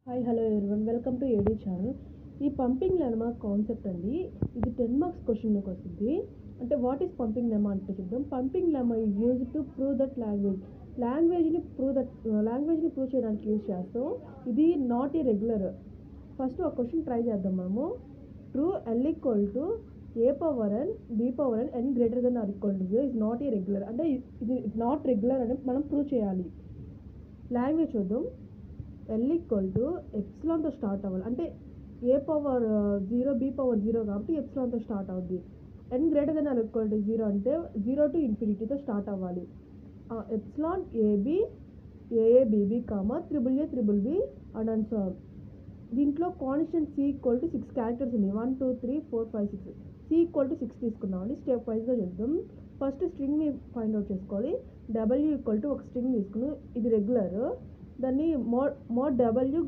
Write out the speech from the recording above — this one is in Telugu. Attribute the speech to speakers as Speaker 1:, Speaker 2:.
Speaker 1: Hi hello everyone welcome to AD channel. ఈ పంపింగ్ లెమా కాన్సెప్ట్ అండి. ఇది 10 మార్క్స్ క్వశ్చన్లోకి వస్తుంది. అంటే వాట్ ఈస్ పంపింగ్ లెమా అంటే చూద్దాం. Pumping lemma is use to prove that లాంగ్వేజ్ని ప్రూవ్ చేయడానికి యూజ్ చేస్తాం. ఇది నాట్ ఈ రెగ్యులర్. ఫస్ట్ ఒక క్వశ్చన్ ట్రై చేద్దాం మనము. True L equal to a power n b power n n greater than or equal to 0 is not ఈ రెగ్యులర్. అంటే ఇది నాట్ రెగ్యులర్ అని మనం ప్రూవ్ చేయాలి. లాంగ్వేజ్ చూద్దాం. ఎల్ ఈక్వల్ టు ఎప్సిలాన్తో స్టార్ట్ అవ్వాలి. అంటే ఏ పవర్ 0 బి పవర్ 0 కాబట్టి ఎప్సిలాన్తో స్టార్ట్ అవుద్ది. N greater than or equal to 0 అంటే 0 టు ఇన్ఫినిటీతో స్టార్ట్ అవ్వాలి. Epsilon a b a a b b triple b and so దీంట్లో constant c equal to 6 characters ఉన్నాయి. 1 2 3 4 5 6 సి ఈక్వల్ టు 6 తీసుకున్నామండి. స్టెప్ వైజ్గా చూద్దాం. ఫస్ట్ స్ట్రింగ్ని ఫైండ్ అవుట్ చేసుకోవాలి. డబ్ల్యూ ఈక్వల్ టు ఒక స్ట్రింగ్ తీసుకుని ఇది రెగ్యులర్. దాన్ని మోడ్ డబ్ల్యూ